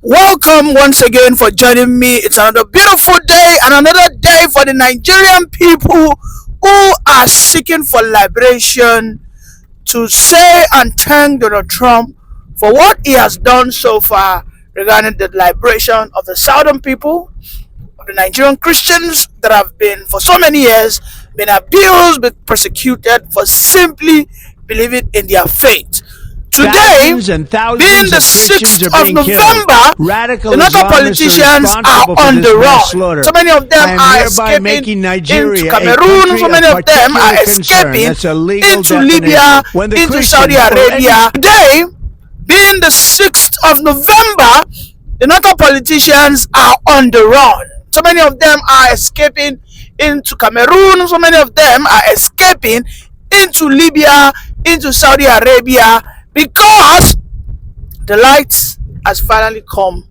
Welcome once again for joining me. It's another beautiful day and another day for the Nigerian people who are seeking for liberation to say and thank Donald Trump for what he has done so far regarding the liberation of the southern people, of the Nigerian Christians that have been for so many years been abused, been persecuted for simply believing in their faith. Today, Thousands and thousands being the of Christians 6th are of being killed. November, Radical the local politicians are on the run. So many of them are escaping into Cameroon. So many of them are escaping into Libya, into Saudi Arabia. Today, being the 6th of November, the local politicians are on the run. So many of them are escaping into Cameroon. So many of them are escaping into Libya, into Saudi Arabia, because the light has finally come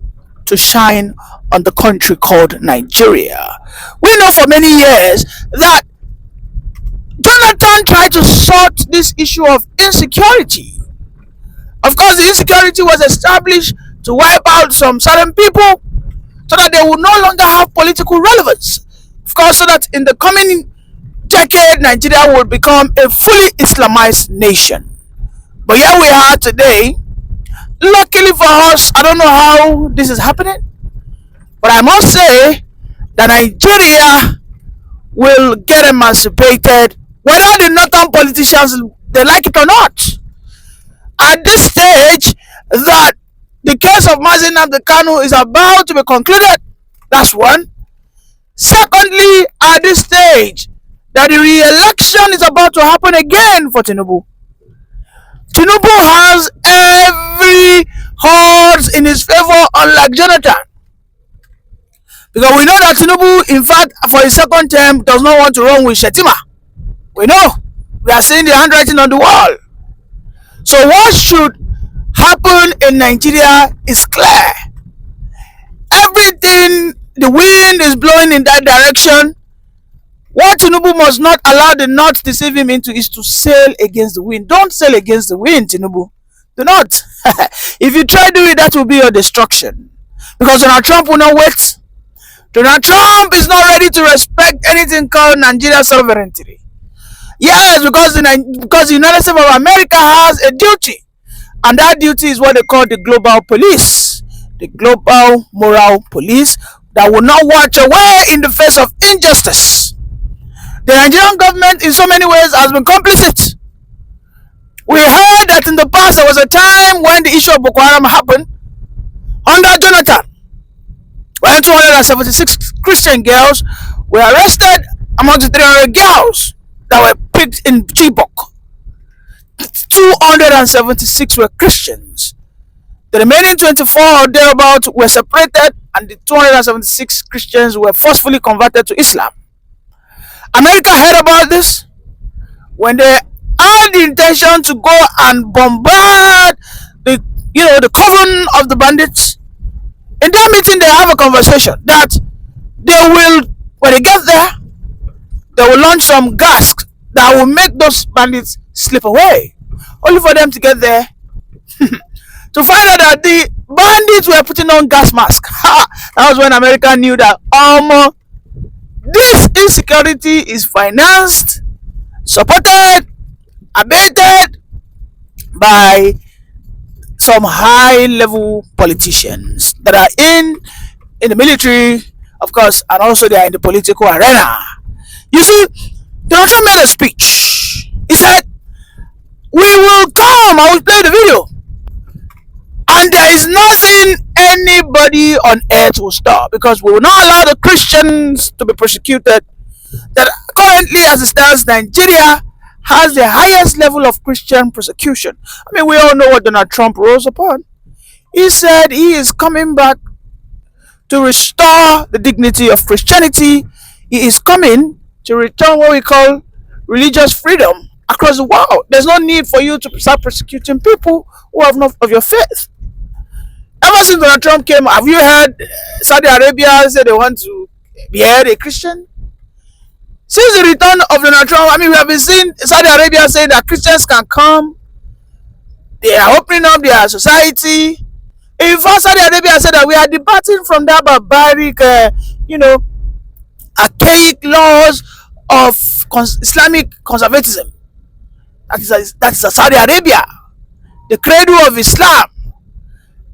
to shine on the country called Nigeria. We know for many years that Jonathan tried to sort this issue of insecurity. Of course, the insecurity was established to wipe out some certain people so that they would no longer have political relevance. Of course, so that in the coming decade, Nigeria will become a fully Islamized nation. But here we are today. Luckily for us, I don't know how this is happening, but I must say that Nigeria will get emancipated whether the northern politicians they like it or not. At this stage, that the case of Mazi Nnamdi Kanu is about to be concluded. That's one. Secondly, at this stage, that the re-election is about to happen again for Tinubu. Tinubu has every odds in his favor, unlike Jonathan. Because we know that Tinubu, in fact, for his second term, does not want to run with Shetima. We know. We are seeing the handwriting on the wall. So what should happen in Nigeria is clear. Everything, the wind is blowing in that direction. What Tinubu must not allow the North to deceive him into is to sail against the wind. Don't sail against the wind, Tinubu. Do not. If you try to do it, that will be your destruction. Because Donald Trump will not wait. Donald Trump is not ready to respect anything called Nigeria sovereignty. Yes, because the United States of America has a duty. And that duty is what they call the global police. The global moral police that will not watch away in the face of injustice. The Nigerian government in so many ways has been complicit. We heard that in the past there was a time when the issue of Boko Haram happened under Jonathan, when 276 Christian girls were arrested amongst the 300 girls that were picked in Chibok. 276 were Christians. The remaining 24 or thereabouts were separated, and the 276 Christians were forcefully converted to Islam. America heard about this when they had the intention to go and bombard the coven of the bandits. In their meeting, they have a conversation that they will, when they get there, they will launch some gas that will make those bandits slip away, only for them to get there to find out that the bandits were putting on gas masks. That was when America knew that this insecurity is financed, supported, abated by some high-level politicians that are in the military, of course, and also they are in the political arena. You see, Donald Trump made a speech. He said, "We will come." I will play the video. And there is nothing anybody on earth will stop, because we will not allow the Christians to be persecuted. That currently, as it stands, Nigeria has the highest level of Christian persecution. I mean, we all know what Donald Trump rose upon. He said he is coming back to restore the dignity of Christianity. He is coming to return what we call religious freedom across the world. There's no need for you to start persecuting people who have not of your faith. Ever since Donald Trump came, have you heard Saudi Arabia say they want to behead a Christian? Since the return of Donald Trump, I mean, we have been seeing Saudi Arabia saying that Christians can come. They are opening up their society. In fact, Saudi Arabia said that we are departing from that barbaric, you know, archaic laws of Islamic conservatism. That is Saudi Arabia, the cradle of Islam,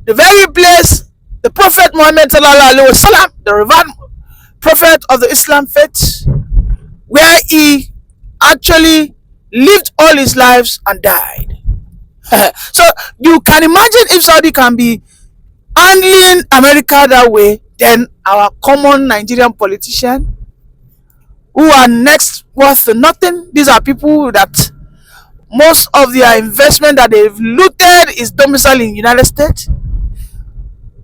the very place the Prophet Muhammad sallallahu alaihi wasallam, the revered prophet of the Islam faith, where he actually lived all his lives and died. So you can imagine if Saudi can be handling America that way, then our common Nigerian politician who are next worth nothing. These are people that most of their investment that they've looted is domiciled in the United States.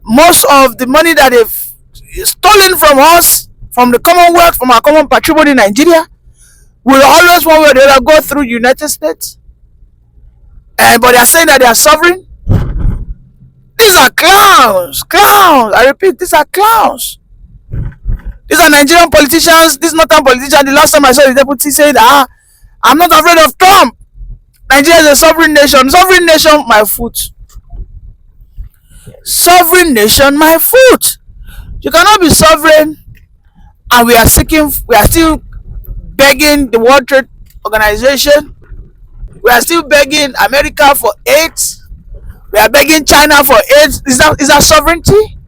Most of the money that they've stolen from us, from the Commonwealth, from our common patrimony in Nigeria, will always one way or the other go through the United States. But they are saying that they are sovereign. These are clowns. Clowns. I repeat, these are clowns. These are Nigerian politicians. This northern politician. The last time I saw the deputy saying, I'm not afraid of Trump. Nigeria is a sovereign nation. Sovereign nation, my foot. Sovereign nation, my foot. You cannot be sovereign and we are still begging the World Trade Organization. We are still begging America for aid. We are begging China for aid. Is that sovereignty?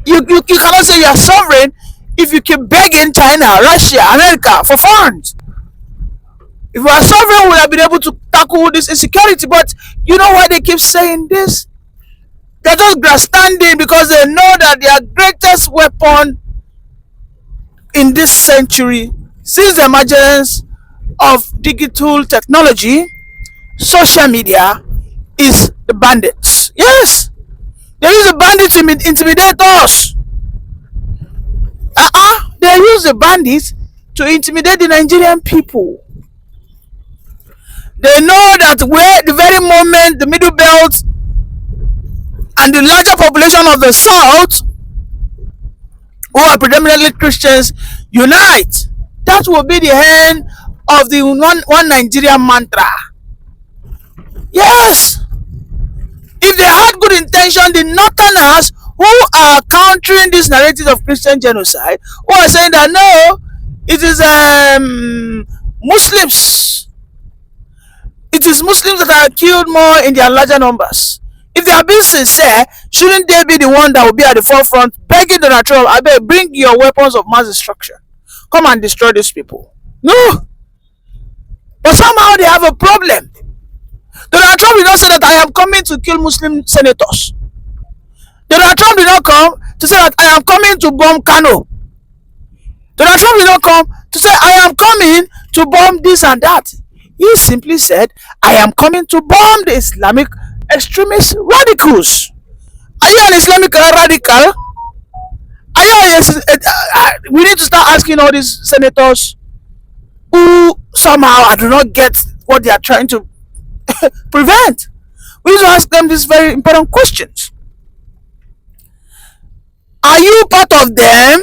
You cannot say you are sovereign if you keep begging China, Russia, America for funds. If we are sovereign, we would have been able to tackle this insecurity. But you know why they keep saying this? They're just grandstanding because they know that their greatest weapon in this century, since the emergence of digital technology, social media, is the bandits. Yes, they use the bandits to intimidate us. They use the bandits to intimidate the Nigerian people. They know that where the very moment the middle belt and the larger population of the south, who are predominantly Christians, unite, that will be the end of the one Nigerian mantra. Yes, if they had good intention, the northerners who are countering this narrative of Christian genocide, who are saying that no, it is Muslims, it is Muslims that are killed more in their larger numbers. If they are being sincere, shouldn't they be the one that will be at the forefront begging Donald Trump, I beg, bring your weapons of mass destruction, come and destroy these people? No. But somehow they have a problem. Donald Trump did not say that I am coming to kill Muslim senators. Donald Trump did not come to say that I am coming to bomb Kano. Donald Trump did not come to say I am coming to bomb this and that. He simply said, I am coming to bomb the Islamic extremist radicals. Are you an Islamic radical? Are you we need to start asking all these senators who somehow I do not get what they are trying to prevent. We need to ask them these very important questions. Are you part of them?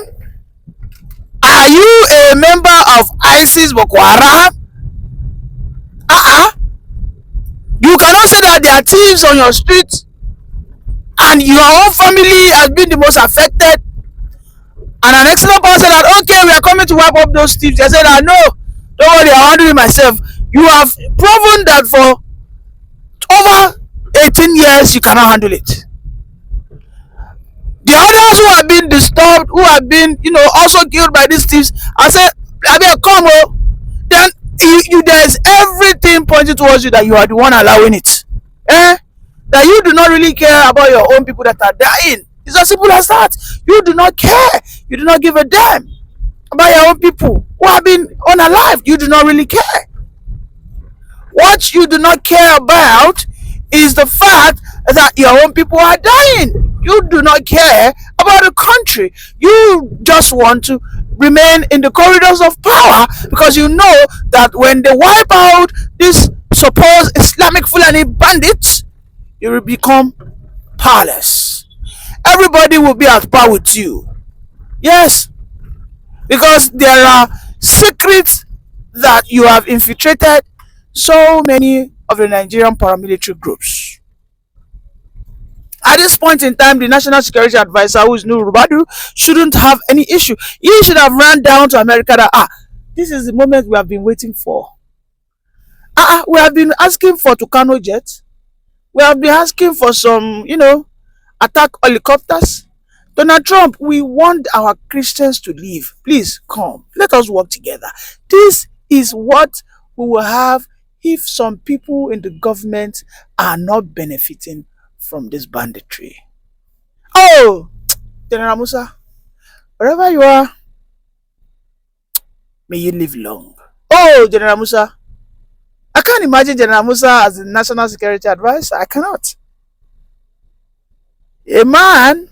Are you a member of ISIS, Boko Haram? You cannot say that there are thieves on your street and your own family has been the most affected, and an excellent person said that okay, we are coming to wipe up those thieves. I said that no, don't worry, I'll handle it myself. You have proven that for over 18 years you cannot handle it. The others who have been disturbed, who have been, also killed by these thieves, I said, I mean, come on. Then there's everything pointing towards you that you are the one allowing it. That you do not really care about your own people that are dying. It's as simple as that. You do not care. You do not give a damn about your own people who have been unalived. You do not really care. What you do not care about is the fact that your own people are dying. You do not care about the country. You just want to remain in the corridors of power because you know that when they wipe out these supposed Islamic Fulani bandits, you will become powerless. Everybody will be at par with you. Yes, because there are secrets that you have infiltrated so many of the Nigerian paramilitary groups. At this point in time, the National Security Advisor, who is Nuhu Rubadu, shouldn't have any issue. He should have run down to America that, this is the moment we have been waiting for. We have been asking for Tucano jets. We have been asking for some, attack helicopters. Donald Trump, we want our Christians to live. Please come. Let us work together. This is what we will have if some people in the government are not benefiting from this banditry. Oh, General Musa, wherever you are, may you live long. Oh, General Musa, I can't imagine General Musa as the National Security Advisor. I cannot. A man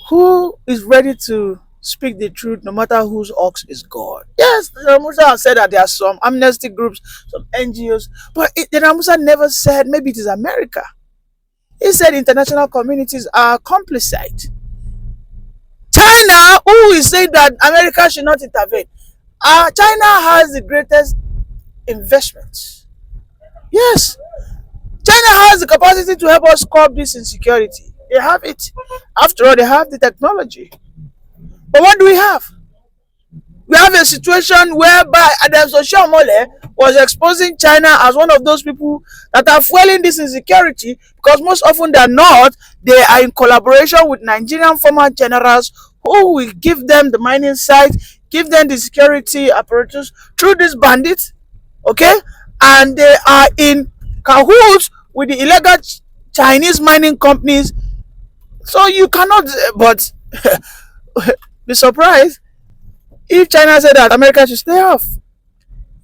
who is ready to speak the truth no matter whose ox is God. Yes, General Musa has said that there are some amnesty groups, some NGOs, but General Musa never said maybe it is America. He said international communities are complicit. China, who is saying that America should not intervene, China has the greatest investment. Yes, China has the capacity to help us curb this insecurity. They have it. After all, they have the technology. But what do we have? We have a situation whereby Adam Oshiomhole was exposing China as one of those people that are fueling this insecurity, because most often than not, they are in collaboration with Nigerian former generals who will give them the mining site, give them the security apparatus through these bandits, okay? And they are in cahoots with the illegal Chinese mining companies. So you cannot but be surprised if China said that America should stay off.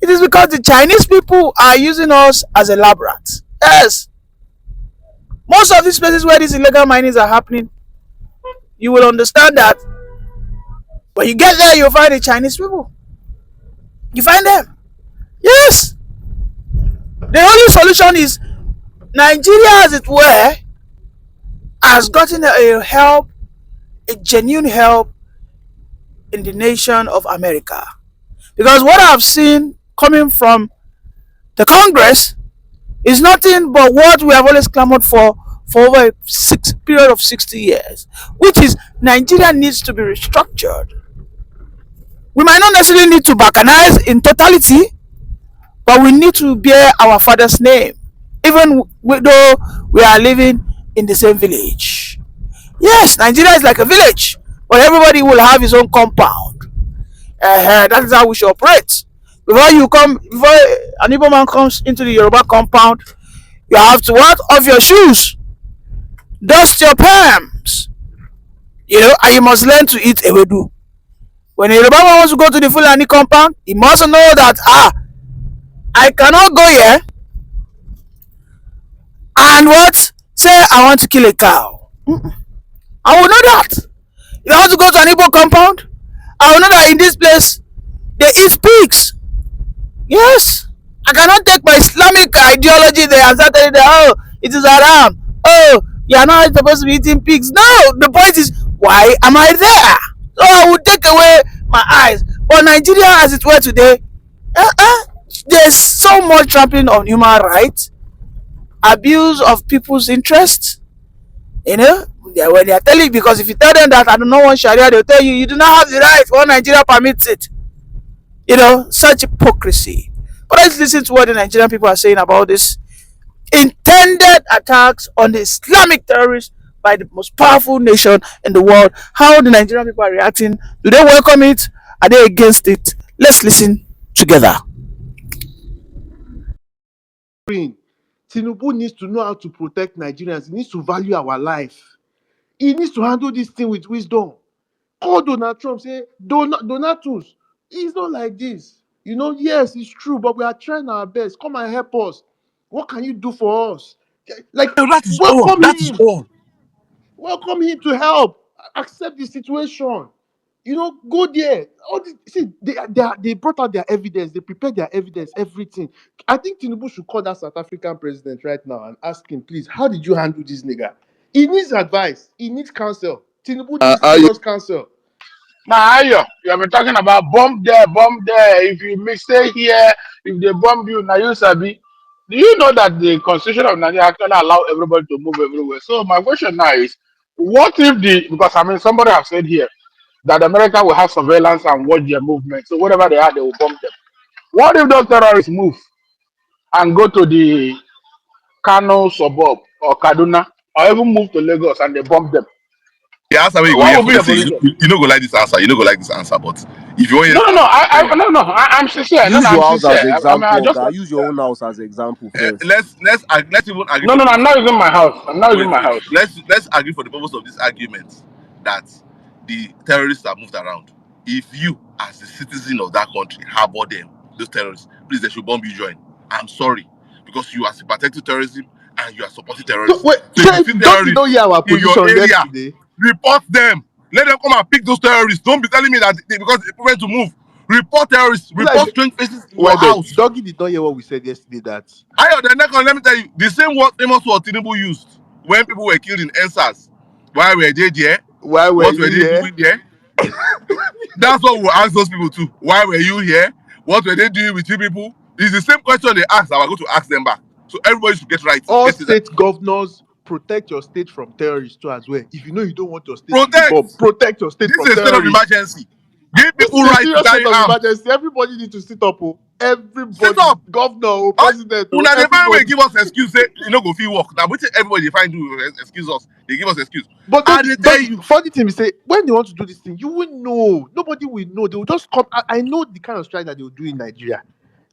It is because the Chinese people are using us as a lab rat. Yes. Most of these places where these illegal minings are happening, you will understand that when you get there, you'll find the Chinese people. You find them. Yes. The only solution is Nigeria, as it were, has gotten a help, a genuine help in the nation of America. Because what I've seen coming from the Congress is nothing but what we have always clamored for over a period of 60 years, which is Nigeria needs to be restructured. We might not necessarily need to balkanize in totality, but we need to bear our father's name, even though we are living in the same village. Yes, Nigeria is like a village, but everybody will have his own compound. That is how we should operate. Before an Igbo man comes into the Yoruba compound, you have to what? Off your shoes, dust your palms, and you must learn to eat ewedu. When a Yoruba man wants to go to the Fulani compound, he must know that I cannot go here and what? Say I want to kill a cow. I will know that. If I want to go to an Igbo compound, I will know that in this place they eat pigs. Yes. I cannot take my Islamic ideology there and start telling them, oh, it is haram. Oh, you are not supposed to be eating pigs. No, the point is, why am I there? So I will take away my eyes. But Nigeria, as it were today, there's so much trampling on human rights, abuse of people's interests. When they are telling, because if you tell them that I don't want Sharia, they'll tell you, you do not have the right, or Nigeria permits it. Such hypocrisy. But let's listen to what the Nigerian people are saying about this intended attacks on the Islamic terrorists by the most powerful nation in the world. How the Nigerian people are reacting. Do they welcome it? Are they against it? Let's listen together. Tinubu needs to know how to protect Nigerians. He needs to value our life. He needs to handle this thing with wisdom. Call Donald Trump, say, Donatus, it's not like this. Yes, it's true, but we are trying our best. Come and help us. What can you do for us? Like, So that is all. welcome That is him. all. Welcome him to help. Accept the situation. Go there. They brought out their evidence. They prepared their evidence, everything. I think Tinubu should call that South African president right now and ask him, please, how did you handle this nigga? He needs advice. He needs counsel. Tinubu needs serious counsel. Now, you have been talking about bomb there, bomb there. If you stay here, if they bomb you, now you sabi. Do you know that the constitution of Nigeria actually allow everybody to move everywhere? So my question now is, what if because I mean somebody have said here that America will have surveillance and watch their movement. So whatever they are, they will bomb them. What if those terrorists move and go to the Kano suburb or Kaduna or even move to Lagos and they bomb them? The answer where you go What here will be for your say position? you don't go like this answer. You don't go like this answer. But if you want No, this no, no. answer, I tell you. I'm sincere. No, no, Use I'm your house as sincere. I mean, I example, just Oga. want. Use your own house as example first. Let's even agree No, for no, the no. I'm purpose not of using my house. I'm not using my wait. house. Let's agree for the purpose of this argument that the terrorists are moved around. If you, as a citizen of that country, harbor them, those terrorists, please they should bomb you join. I'm sorry, because you are sympathetic to terrorism and you are supporting So terrorism. wait, So if you Shay, see don't you know terrorists hear our in your position area, yesterday? report them. Let them come and pick those terrorists. Don't be telling me that because they prevent to move. Report terrorists. Be like, Report strange faces in why your beg? house. Doggy did not hear what we said yesterday. That Ayo, the next one, let me tell you, the same word famous word Tinubu used when people were killed in NSAS. Why were they there? why were What you were they here? doing there? That's what we'll ask those people too. Why were you here? What were they doing with you people? It's the same question they asked. I was going to ask them back. So everybody should get right. All Get it right. state governors protect your state from terrorists too as well. If you know you don't want your state to be Protect. bombed, protect your state This from is a state of terrorists. emergency. Give This people is a right to serious state carry of arms. emergency. Everybody need to sit up. Oh. Sit Everybody, up. governor, oh, Oh, president, oh, una dey find way everybody. give us excuse say you no go fit work. Now wetin everybody dey find do excuse us. They give us excuse. But I doggy, dey tell doggy, you, funny thing is say when they want to do this thing, you will know. Nobody will know. They will just come. I know the kind of strike that they will do in Nigeria.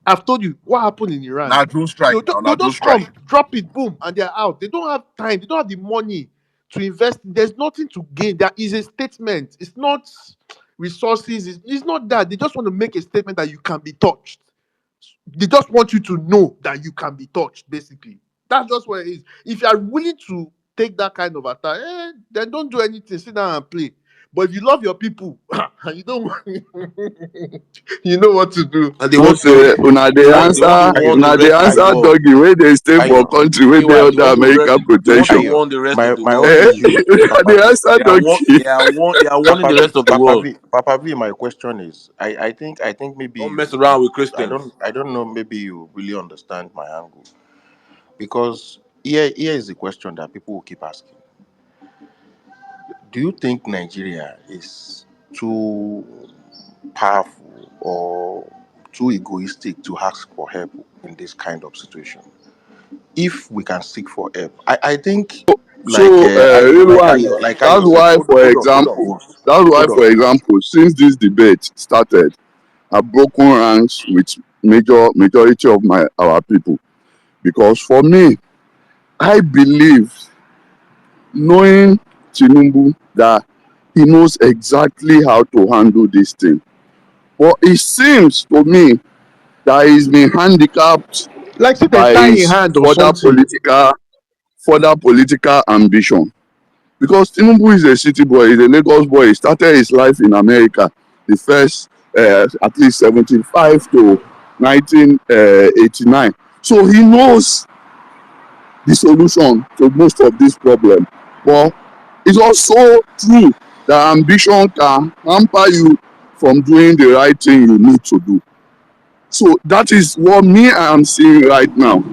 I've told you what happened in Iran. na drone strike now, na They'll drone just come, strike. drop it, boom, and they're out. They don't have time. They don't have the money to invest. There's nothing to gain. There is a statement. It's not resources. It's not that. They just want to make a statement that you can be touched. They just want you to know that you can be touched, basically. That's just what it is. If you are willing to take that kind of attack, then don't do anything. Sit down and play. But if you love your people and you don't want, you know what to do. And they No want to say una they dey want they want to answer warn the una dey rest of the answer world. doggy wey dey stay for Ayo, country wey dey meanwhile, under American they want to protection. warn the rest of the My world own is Eh? this, Una Papa. dey answer doggy. they are warning the rest of the world. Papa V, my question is, I think maybe Don't mess around with Christians. I don't know, maybe you really understand my angle. Because here is the question that people will keep asking. Do you think Nigeria is too powerful or too egoistic to ask for help in this kind of situation? If we can seek for help, I think like So Rilwan, like that's Ayo said, why for hold on example, first. Hold on. since this debate started, I've broken ranks with majority of our people. Because for me, I believe knowing Tinubu that he knows exactly how to handle this thing. But it seems to me that he's been handicapped Like, see, they by tie in his hand or something. further political ambition. Because Tinubu is a city boy, he's a Lagos boy. He started his life in America, the first at least 75 to 1989. So he knows the solution to most of this problem. But it's also true that ambition can hamper you from doing the right thing you need to do. So that is what me I am seeing right now.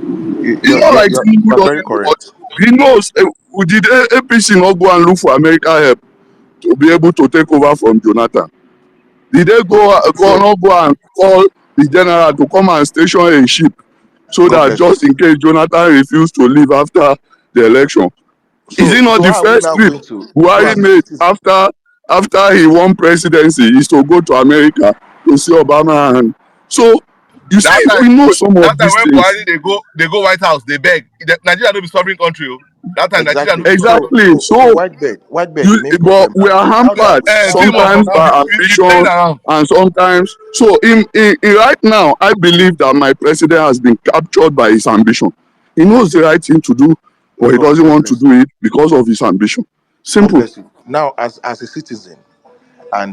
It's not like Tinubu You're very doesn't know what correct. he knows. Did APC not go and look for American help to be able to take over from Jonathan? Did they So not go and call the general to come and station a ship so God that bless you. just in case Jonathan refused to leave after the election? Is it not So the how are we first now trip going to so Buhari as a made citizen? after he won presidency is to go to America to see Obama? And so you see, That time, we know some of that time these when things. Buhari they go White House, they beg. Nigeria no be sovereign country. Oh. That time Nigeria no Exactly. be sovereign So country. Exactly. so so So white bed, the main but problem we now are is hampered See more sometimes papa, by you playing ambition around. and sometimes. So in right now, I believe that my president has been captured by his ambition. He knows the right thing to do, but he doesn't God want to bless you. do it because of his ambition. God Simple. bless you. Now as a citizen and